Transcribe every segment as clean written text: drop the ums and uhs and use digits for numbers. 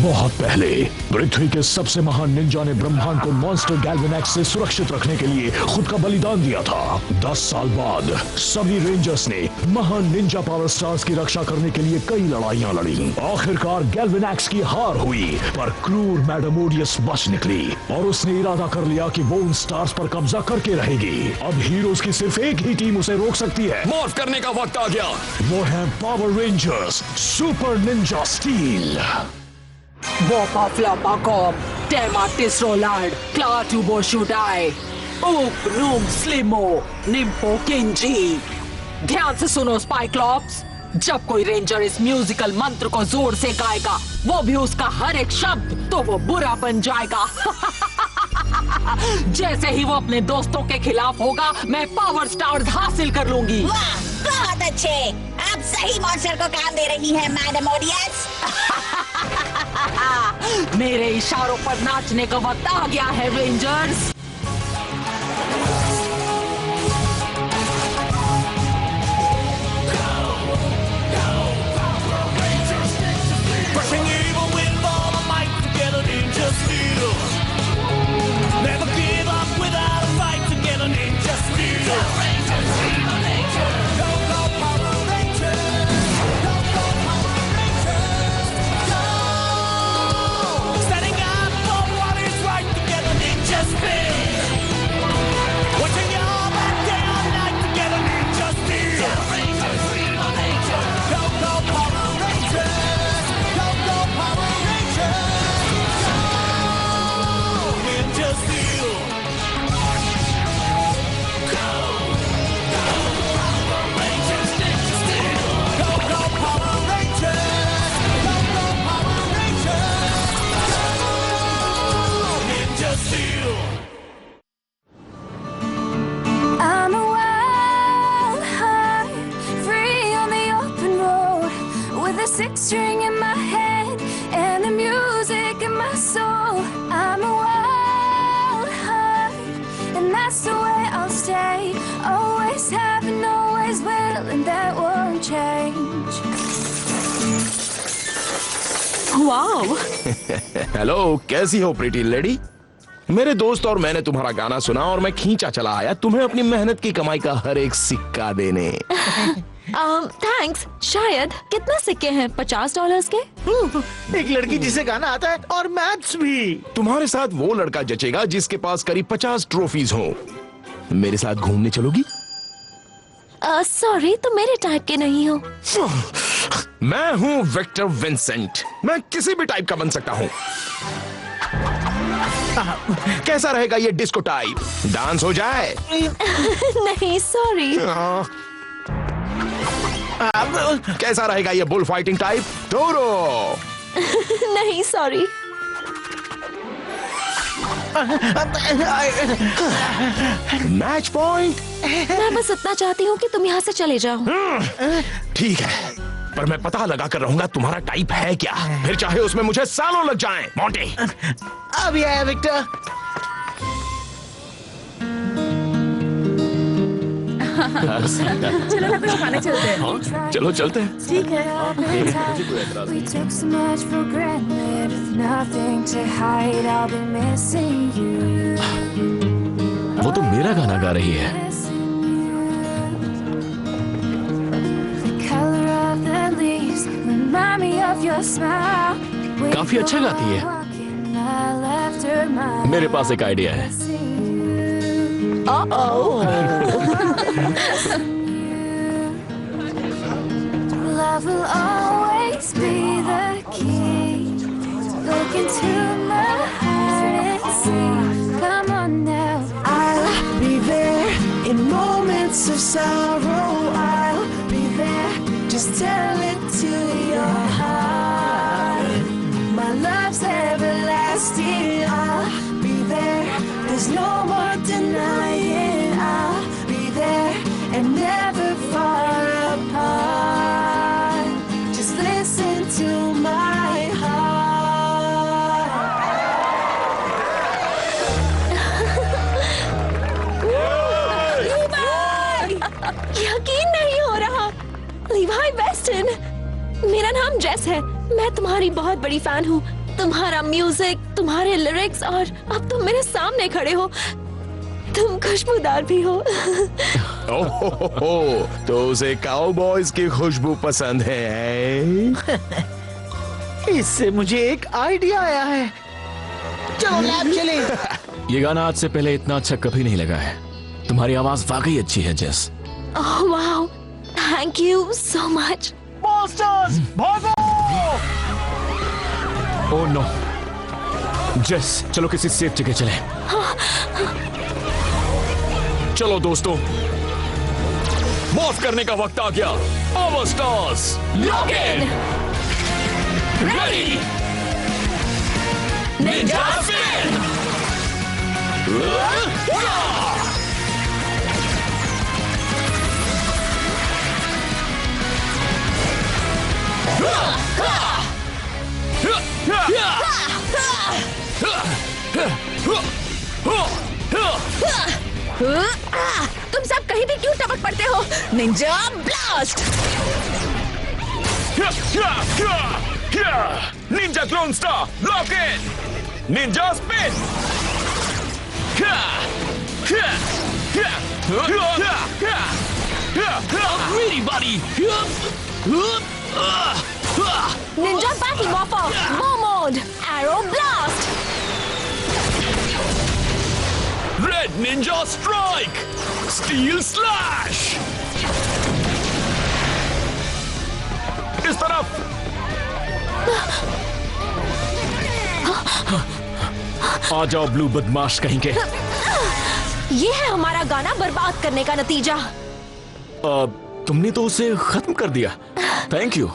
बहुत पहले पृथ्वी के सबसे महान निंजा ने ब्रह्मांड को मॉन्स्टर गैल्वेनैक्स से सुरक्षित रखने के लिए खुद का बलिदान दिया था। 10 साल बाद सभी रेंजर्स ने महान निंजा पावर स्टार्स की रक्षा करने के लिए कई लड़ाइयां लड़ी। आखिरकार गैल्वेनैक्स की हार हुई, पर क्रूर मैडम ओडियस बच निकली और उसने इरादा कर लिया कि वो उन स्टार्स पर कब्जा करके रहेगी। अब हीरोज की सिर्फ एक ही टीम उसे रोक सकती है। मॉर्फ करने का वक्त आ गया। वो है power rangers super Ninja steel. Woppa Floppa Cop, Tematis Roland, Klar Tubo Shudai, Oop Noom Slimo, Nimpo Kinji। ध्यान से सुनो स्पाइक्लॉप्स, जब कोई रेंजर इस म्यूजिकल मंत्र को जोर से गाएगा, वो भी उसका हर एक शब्द, तो वो बुरा बन जाएगा। जैसे ही वो अपने दोस्तों के खिलाफ होगा, मैं पावर स्टार्स हासिल कर लूंगी। वाह, बहुत अच्छे। आप सही मॉन्स्टर को काम दे रही हैं मैडम ओडियस। मेरे इशारों पर नाचने का वक्त आ गया है rangers. Six string in my head and the music in my soul. I'm a wild heart and that's the way I'll stay. Always have and always will, and that won't change. Wow. Hello, कैसी हो pretty lady? मेरे दोस्त और मैंने तुम्हारा गाना सुना और मैं खींचा चला आया तुम्हें अपनी मेहनत की कमाई का हर एक सिक्का देने। थैंक्स। शायद कितने सिक्के हैं? $50 के? एक लड़की जिसे गाना आता है और मैथ्स भी। तुम्हारे साथ वो लड़का जचेगा जिसके पास करीब 50 ट्रॉफीज हो। मेरे साथ घूमने चलोगी? सॉरी, तुम मेरे टाइप के नहीं हो। मैं हूँ विक्टर विंसेंट। मैं किसी भी टाइप का बन सकता हूँ। कैसा रहेगा ये डिस्को टाइप? डांस हो जाए? नहीं, सॉरी। कैसा रहेगा ये बुल फाइटिंग टाइप? टोरो? नहीं, सॉरी। Match point? मैं बस इतना चाहती हूँ कि तुम यहाँ से चले जाओ। ठीक है, पर मैं पता लगा कर रहूंगा तुम्हारा टाइप है क्या, फिर चाहे उसमें मुझे सालों लग जाएं। मोंटी अभी आया विक्टर। चलो ना कुछ खाने चलते हैं। हाँ, चलो चलते हैं। ठीक है। We took so much for granted, with nothing to hide. I'll be missing you. वो तो मेरा गाना गा रही है। The color of the leaves remind me of your smile. काफी अच्छा गाती है। मेरे पास एक आइडिया है। Love will always be the key. Look into my heart and see. Come on now. I'll be there in moments of sorrow. I'll be there. Just tell it to your heart. My love's everlasting. I'll be there. There's no more denying. I'll be there and never far apart. Just listen to my heart. यकीन नहीं हो रहा। लीवाई western, मेरा नाम जेस है। मैं तुम्हारी बहुत बड़ी फैन हूँ। तुम्हारा म्यूजिक, तुम्हारे लिरिक्स, और अब तुम मेरे सामने खड़े हो। तुम खुशबूदार भी हो। ओह, तो उसे काउबॉयज की खुशबू पसंद है? इससे मुझे एक आइडिया आया है। चलो लैब चले। ये गाना आज से पहले इतना अच्छा कभी नहीं लगा है। तुम्हारी आवाज वाकई अच्छी है Jess. Oh wow, thank you so much. Monsters भागो! ओह नो जेस, चलो किसी सेफ जगह चले। चलो दोस्तों, मॉर्फ करने का वक्त आ गया। पावर स्टार्स लॉक इन, रेडी, निंजा स्पिन। तुम सब कहीं भी क्यों टपक पड़ते हो? Ninja blast! Ninja clone star lock in, ninja spin. मेरी बारी। निंजा बैटल मॉर्फर, वो mode, arrow blast! Red Ninja strike, steel slash. इस तरफ। आ जाओ ब्लू बदमाश कहीं के। ये है हमारा गाना बर्बाद करने का नतीजा। तुमने तो उसे खत्म कर दिया। Thank you.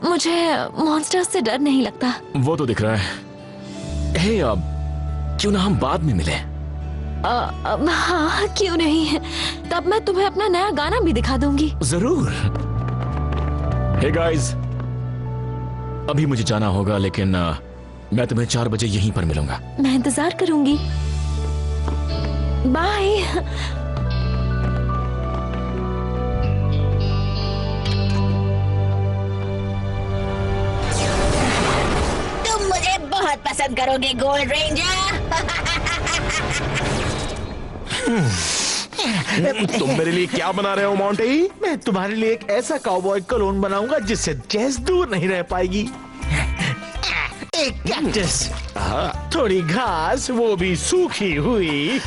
मुझे मॉन्स्टर्स से डर नहीं लगता। वो तो दिख रहा है। हे, अब क्यों ना हम बाद में मिले? हाँ, क्यों नहीं? तब मैं तुम्हें अपना नया गाना भी दिखा दूंगी। जरूर। हे गाइस, अभी मुझे जाना होगा, लेकिन मैं तुम्हें 4 बजे यहीं पर मिलूंगा। मैं इंतजार करूंगी। बाय। तुम मुझे बहुत पसंद करोगे गोल्ड रेंजर। तुम मेरे लिए क्या बना रहे हो मोंटी? मैं तुम्हारे लिए एक ऐसा काउबॉय क्लोन बनाऊंगा जिससे जेस दूर नहीं रह पाएगी। एक कैक्टस, थोड़ी घास, वो भी सूखी हुई,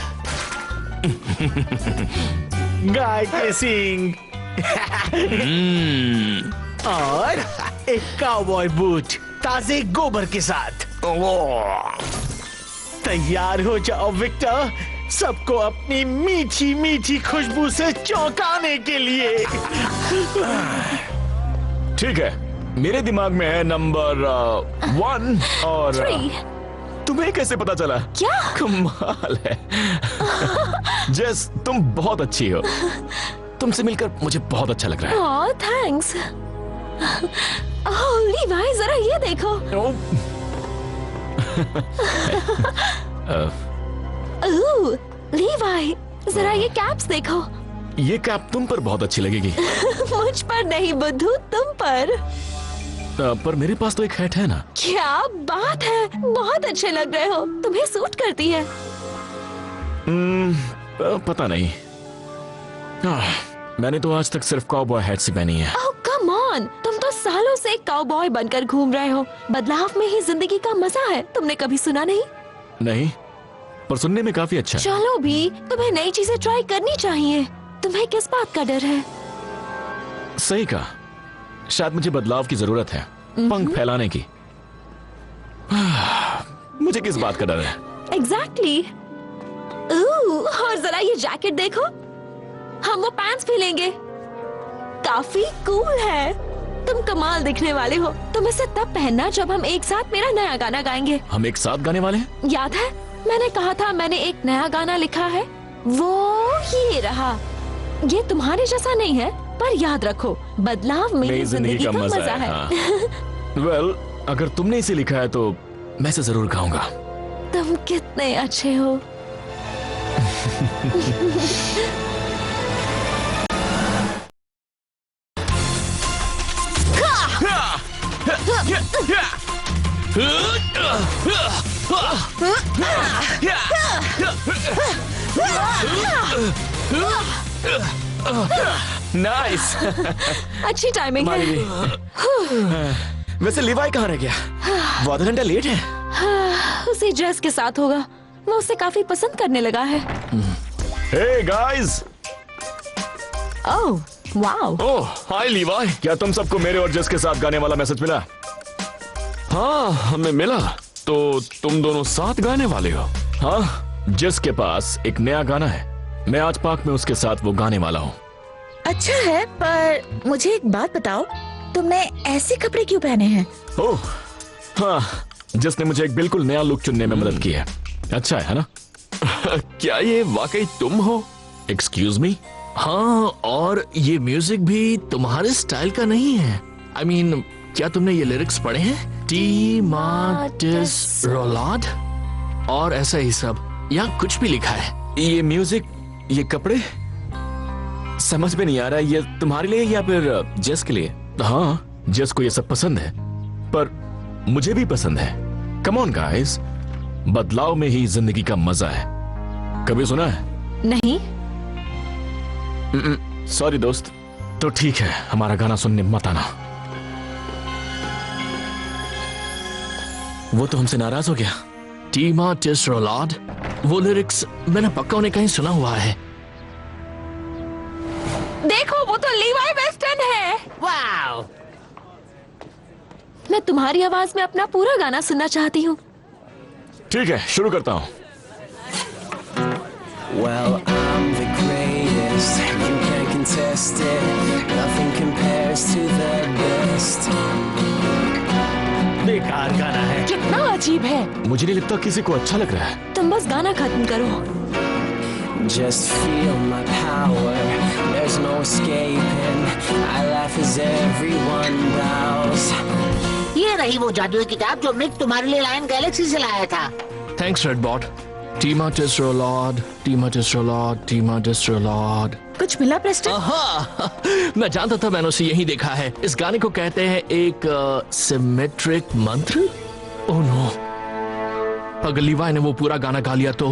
गाय के सींग, और एक काउबॉय बूट ताजे गोबर के साथ। तैयार हो जाओ विक्टर, सबको अपनी मीठी मीठी खुशबू से चौंकाने के लिए। ठीक है, मेरे दिमाग में है नंबर 1 और 3। तुम्हें कैसे पता चला? क्या? कमाल है। जेस, तुम बहुत अच्छी हो। तुमसे मिलकर मुझे बहुत अच्छा लग रहा है। ओह, थैंक्स। ओह, लीवाई, जरा ये देखो। ओह, लीवाई, जरा ये कैप्स देखो। ये कैप तुम पर बहुत अच्छी लगेगी। मुझ पर नहीं बुद्धू, तुम पर। पर मेरे पास तो एक हैट है ना। क्या बात है, बहुत अच्छे लग रहे हो। तुम्हें सूट करती है। पता नहीं। मैंने तो आज तक सिर्फ काउबॉय हैट्स ही पहनी है। ओह कम ऑन, तुम तो सालों से काउबॉय बनकर घूम रहे हो। बदलाव में ही जिंदगी का मजा है। तुमने कभी सुना नहीं? नहीं, पर सुनने में काफी अच्छा है। चलो भी, तुम्हें नई चीजें ट्राई करनी चाहिए। तुम्हें किस बात का डर है? सही कहा, शायद मुझे बदलाव की जरूरत है, पंख फैलाने की। मुझे किस बात का डर है? एग्जैक्टली। और जरा ये जैकेट देखो। हम वो पैंट्स भी लेंगे। काफी कूल है। तुम कमाल दिखने वाले हो। तुम इसे तब पहनना जब हम एक साथ मेरा नया गाना गाएंगे। हम एक साथ गाने वाले हैं? याद है मैंने कहा था मैंने एक नया गाना लिखा है? वो ये रहा। ये तुम्हारे जैसा नहीं है, पर याद रखो, बदलाव में ही जिंदगी का मजा है। वेल, अगर तुमने इसे लिखा है तो मैं इसे जरूर गाऊंगा। तुम कितने अच्छे हो। नाइस। अच्छी टाइमिंग है। वैसे लिवाई कहाँ रह गया? वो आधा घंटा लेट है। उसी ड्रेस के साथ होगा, वो उसे काफी पसंद करने लगा है। Hey guys, oh wow. ओह हाय लीवाई, क्या तुम सबको मेरे और जस के साथ गाने वाला मैसेज मिला? हाँ हमें मिला। तो तुम दोनों साथ गाने वाले हो? हाँ, जस के पास एक नया गाना है, मैं आज पार्क में उसके साथ वो गाने वाला हूँ। अच्छा है, पर मुझे एक बात बताओ, तुमने ऐसे कपड़े क्यों पहने हैं? ओह हाँ, जिसने मुझे एक बिल्कुल नया लुक चुनने में मदद की है। अच्छा है ना? क्या ये वाकई तुम हो? Excuse me? हाँ, और ये म्यूजिक भी तुम्हारे स्टाइल का नहीं है। I mean, क्या तुमने ये लिरिक्स पढ़े हैं? टी मार्टिस रोलाड और ऐसा ही सब, यहाँ कुछ भी लिखा है। ये म्यूजिक, ये कपड़े, समझ में नहीं आ रहा ये तुम्हारे लिए या फिर जस के लिए? हाँ, जस को ये सब पसंद है, पर मुझे भी पसंद है। कम ऑन गाइस, बदलाव में ही जिंदगी का मजा है। कभी सुना है? नहीं। सॉरी दोस्त। तो ठीक है, हमारा गाना सुनने मत आना। वो तो हमसे नाराज हो गया। टी मार्टिस रोलाड, वो लिरिक्स मैंने पक्का उन्हें कहीं सुना हुआ है। देखो, वो तो लीवाई वेस्टन है। वाओ। मैं तुम्हारी आवाज में अपना पूरा गाना सुनना चाहती हूँ। ठीक है, शुरू करता हूँ। Well, I'm the greatest, you can't contest it. Nothing compares to the best. बेकार गाना है। कितना अजीब है। मुझे नहीं लगता किसी को अच्छा लग रहा है। तुम बस गाना खत्म करो। Just feel my power, there's no escaping. I laugh as everyone bows. ये रही वो जादुई किताब जो मिक तुम्हारे लिए लायन गैलेक्सी से लाया था। Thanks Redbot. टी मार्टिस रोलाड, टी मार्टिस रोलाड, टी मार्टिस रोलाड। कुछ मिला प्रेस्टन? मैं जानता था, मैंने उसे यही देखा है। इस गाने को कहते हैं एक सिमेट्रिक मंत्र। ओह नो, अगर लीवाई ने वो पूरा गाना गा लिया तो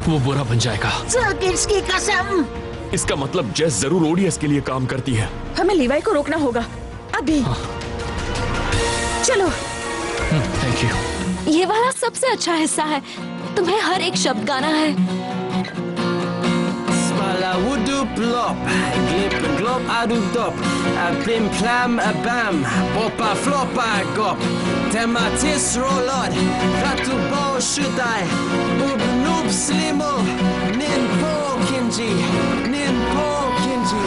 वो बुरा बन जाएगा। सर्किट्स की कसम। इसका मतलब जेस जरूर ओडीएस के लिए काम करती है। हमें लीवाई को रोकना होगा अभी। चलो। Thank you. ये वाला सबसे अच्छा हिस्सा है, तुम्हें हर एक शब्द गाना है। Spala wudu plop, glip glop adu dop, a plim plam a bam, popa flopa gop, tematis rolod, kratu bo shudai, ub noob slimo, nin po kinji, nin po kinji.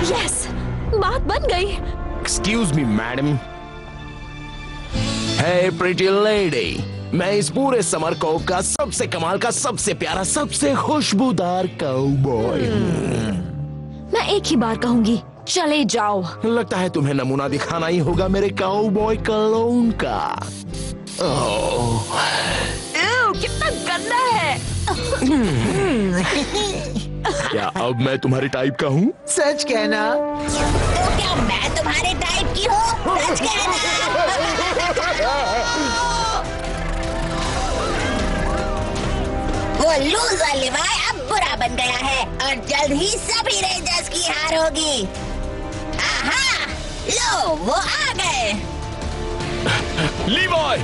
Yes, बात बन गई। Excuse me madam. Hey pretty lady, मैं इस पूरे summer CoV का सबसे कमाल का, सबसे प्यारा, सबसे खुशबूदार काउबॉय हूँ। मैं एक ही बार कहूंगी, चले जाओ। लगता है तुम्हें नमूना दिखाना ही होगा मेरे काउबॉय कलोन का। ओह, कितना गंदा है। क्या अब मैं तुम्हारी टाइप का हूँ? सच कहना। तो क्या मैं तुम्हारे टाइप की हूँ? सच कहना। वो लूजर लिवाई अब बुरा बन गया है और जल्द ही सभी रेंजर्स की हार होगी। आहा, लो वो आ गए। लीवाई,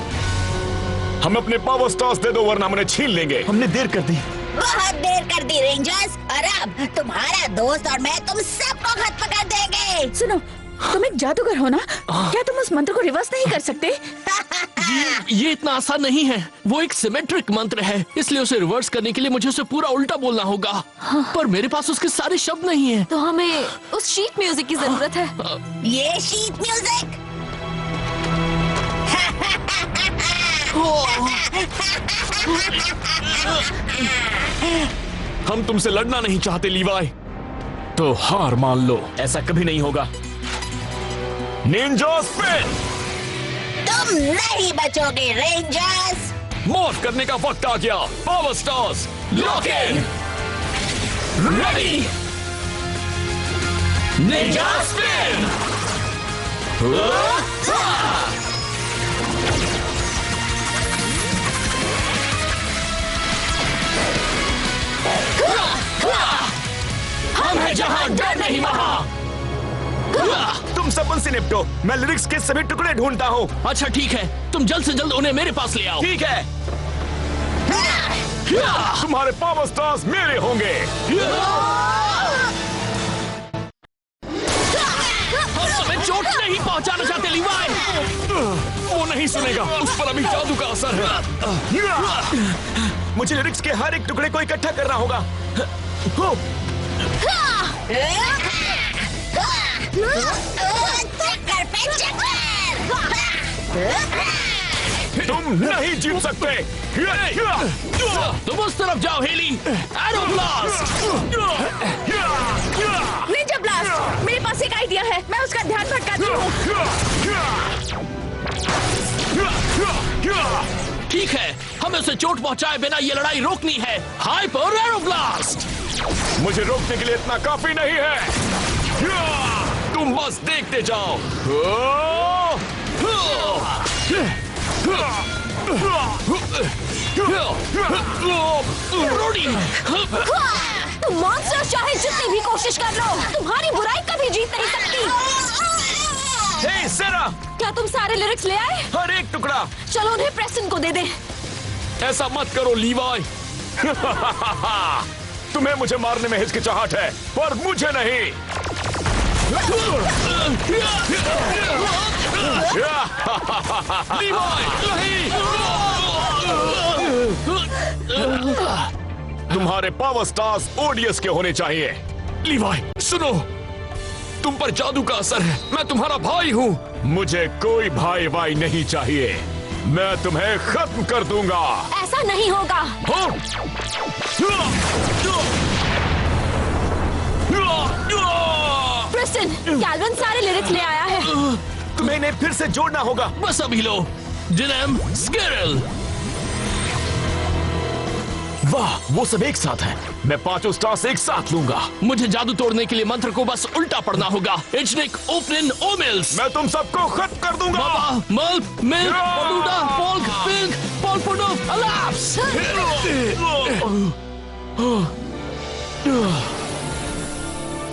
हम अपने पावर स्टार्स दे दो वरना उन्हें छीन लेंगे। हमने देर कर दी। बहुत देर कर दी रेंजर्स, और अब तुम्हारा दोस्त और मैं तुम सबको खत्म कर देंगे। सुनो, तुम एक जादूगर हो ना? क्या तुम उस मंत्र को रिवर्स नहीं कर सकते? ये इतना आसान नहीं है। वो एक सिमेट्रिक मंत्र है, इसलिए उसे रिवर्स करने के लिए मुझे उसे पूरा उल्टा बोलना होगा। पर मेरे पास उसके सारे शब्द नहीं हैं। तो हमें उस शीट म्यूजिक की जरूरत है। ये शीट म्यूजिक। हम तुमसे लड़ना नहीं चाहते लीवाई, तो हार मान लो। ऐसा कभी नहीं होगा। Ninja spin. तुम नहीं बचोगे रेंजर्स। मॉर्फ करने का वक्त आ गया। पावर स्टार्स लॉक इन, रेडी, निंजा स्पिन। हम हैं जहां, डर नहीं वहां। तुम सब उनसे निपटो, मैं लिरिक्स के सभी टुकड़े ढूंढता हूँ। अच्छा ठीक है, तुम जल्द से जल्द उन्हें मेरे पास ले आओ। ठीक है, तुम्हारे पावर स्टार्स मेरे होंगे। हम तुम्हें चोट नहीं पहुंचाना चाहते लीवाई। वो नहीं सुनेगा, उस पर अभी जादू का असर है। मुझे लिरिक्स के हर एक टुकड़े को इकट्ठा करना होगा। चक्कर पे चक्कर। तुम नहीं जीत सकते। तुम उस तरफ जाओ Haley. Arrow blast. Ninja blast. मेरे पास एक आइडिया है, मैं उसका ध्यान भटकाती हूँ। ठीक है, हमें उसे चोट पहुंचाए बिना ये लड़ाई रोकनी है। Hyper arrow blast. मुझे रोकने के लिए इतना काफी नहीं है। तुम बस देखते जाओ। रोडी, तुम मॉन्स्टर चाहे जितनी भी कोशिश कर लो, तुम्हारी बुराई कभी जीत नहीं सकती। हे सेरा, क्या तुम सारे लिरिक्स ले आए? हर एक टुकड़ा। चलो उन्हें प्रेस्टन को दे दे। ऐसा मत करो लीवाई। तुम्हें मुझे मारने में हिचकिचाहट है, पर मुझे नहीं। तुम्हारे पावर स्टार्स ओडियस के होने चाहिए। लीवाई सुनो, तुम पर जादू का असर है। मैं तुम्हारा भाई हूँ। मुझे कोई भाई भाई नहीं चाहिए। मैं तुम्हें खत्म कर दूंगा। ऐसा नहीं होगा। प्रेस्टन, कैल्विन सारे लिरिक्स ले आया है। तुम्हें इन्हें फिर से जोड़ना होगा। बस अभी लो। डिनम स्केरल। वाह, वो सब एक साथ हैं। मैं पांचों स्टार्स एक साथ लूंगा। मुझे जादू तोड़ने के लिए मंत्र को बस उल्टा पढ़ना होगा। इचनिक ओपनिन ओमिल्स। मैं तुम सबको खत्म कर दूंगा। बाबा मल्प मिल्क पडूडा पोल्क पिंक पोल पुडुफ अलाप्स।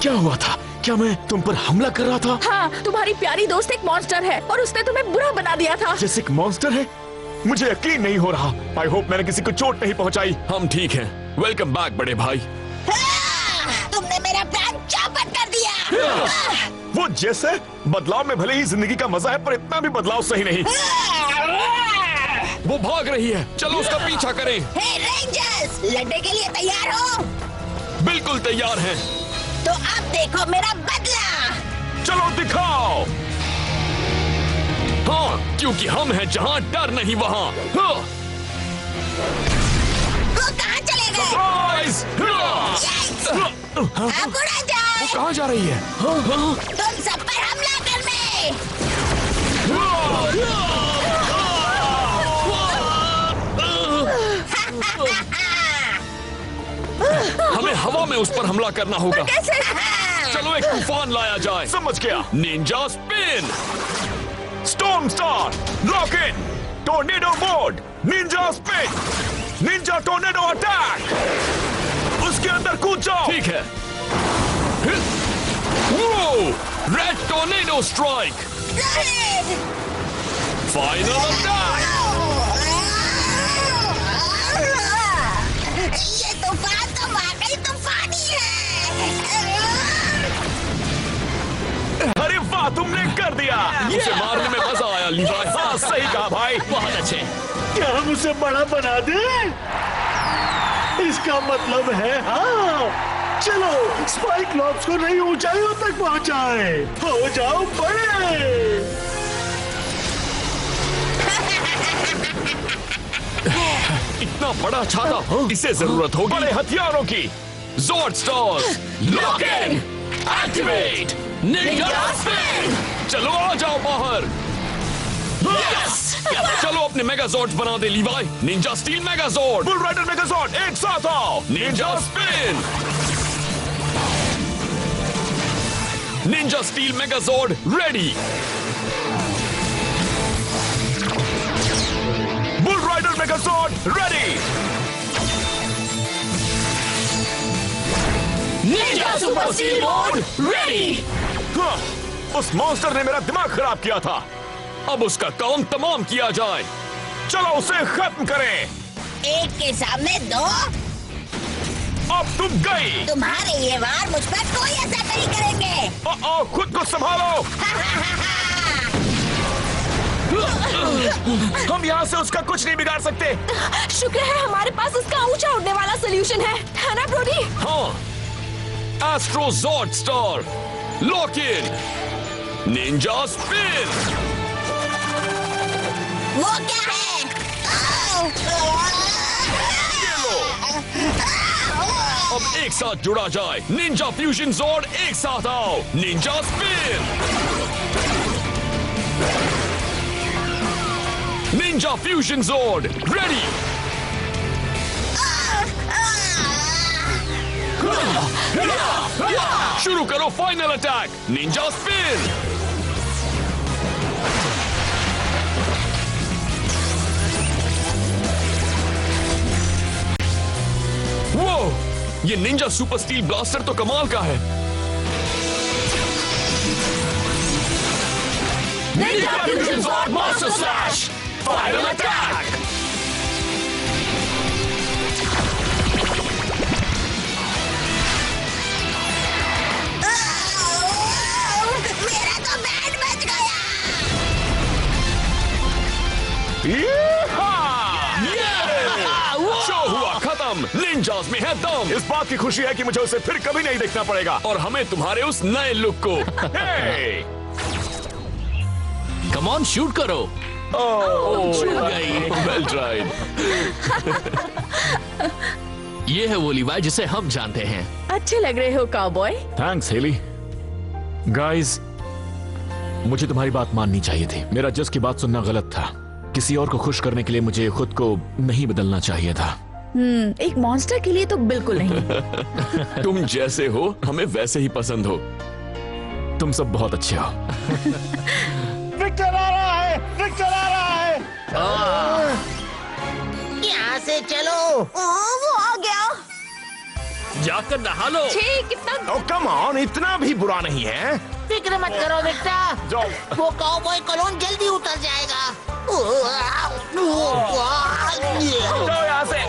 क्या हुआ था? क्या मैं तुम पर हमला कर रहा था? हाँ, तुम्हारी प्यारी दोस्त एक मॉन्स्टर है और उसने तुम्हें बुरा बना दिया था। जैसे एक मॉन्स्टर है? मुझे यकीन नहीं हो रहा। आई होप मैंने किसी को चोट नहीं पहुंचाई। हम ठीक हैं। वेलकम बैक बड़े भाई। तुमने मेरा प्लान चौपट कर दिया। वो जैसे बदलाव में भले ही जिंदगी का मजा है, पर इतना भी बदलाव सही नहीं। वो भाग रही है, चलो उसका पीछा करें। हे रेंजर्स, लड़ने के लिए तैयार हो? बिल्कुल तैयार हैं। तो अब देखो मेरा बदला। चलो दिखाओ। हाँ, क्योंकि हम हैं जहाँ, डर नहीं वहाँ। हाँ। वो कहाँ चले गए? सरप्राइज! Yikes! अब उड़ा जाओ। कहाँ जा रही है? तुम सब पर हमला करने। हमें हवा में उस पर हमला करना होगा। कैसे? चलो एक तूफान लाया जाए। समझ गया। Ninja spin. Storm star lock इन। Tornado mode. Ninja spin. Ninja tornado attack. उसके अंदर कूद जाओ। ठीक है। Red tornado strike. Final attack. ये तूफान तो वाकई तूफानी है। अरे वाह, तुमने कर दिया। उसे मारने में मजा आया लीवाई। हाँ, सही कहा भाई। बहुत अच्छे। क्या हम उसे बड़ा बना दें? इसका मतलब है हाँ। चलो स्पाइक लॉब्स को नई ऊंचाइयों तक पहुंचाए। हो जाओ बड़े। इतना बड़ा छाता, इसे जरूरत होगी बड़े हथियारों की। Zord stars lock in. Activate. Ninja spin. चलो आ जाओ बाहर। यस। चलो अपने मेगाजॉर्ड्स बना दे Levi. Ninja steel megazord, bull rider megazord, एक साथ आओ। Ninja spin. Ninja steel megazord ready. Bull rider megazord ready. Ninja super steel mode ready. उस मॉन्स्टर ने मेरा दिमाग खराब किया था, अब उसका काम तमाम किया जाए। चलो उसे खत्म करें। एक के सामने दो। अब तुम गई। तुम्हारे ये वार मुझ पर कोई असर नहीं करेंगे। खुद को संभालो। हम यहाँ से उसका कुछ नहीं बिगाड़ सकते। शुक्र है हमारे पास उसका ऊंचा उड़ने वाला सोल्यूशन है ना ब्रोडी? हाँ, astro zord star lock in. Ninja spin. वो क्या है? ये लो। अब एक साथ जुड़ा जाए। निंजा फ्यूजन जॉर्ड, एक साथ आओ। Ninja spin. Ninja fusion zord ready. शुरू करो फाइनल अटैक। Ninja spin. वो ये निंजा सुपर स्टील ब्लास्टर तो कमाल का है। Ninja fusion zord monster slash final attack. मेरा तो बैंड बच गया। शो हुआ खत्म। निंजास में है दम। इस बात की खुशी है कि मुझे उसे फिर कभी नहीं देखना पड़ेगा और हमें तुम्हारे उस नए लुक को। कम ऑन शूट करो। Well tried. ये है वो लीवाई जिसे हम जानते हैं। अच्छे लग रहे हो काउबॉय। Thanks heli. गाइस, मुझे तुम्हारी बात माननी चाहिए थी। मेरा जस की बात सुनना गलत था। किसी और को खुश करने के लिए मुझे खुद को नहीं बदलना चाहिए था। एक मॉन्स्टर के लिए तो बिल्कुल नहीं। तुम जैसे हो हमें वैसे ही पसंद हो। तुम सब बहुत अच्छे हो। विक्टर आ रहा है, विक्टर आ रहा है। यहाँ से चलो। वो आ गया। जाकर नहा लो। कितना कम ऑन, इतना भी बुरा नहीं है। फिक्र मत करो विक्टर, जाओ। वो काउबॉय कलोन जल्दी उतर जाएगा। जाओ यहाँ से।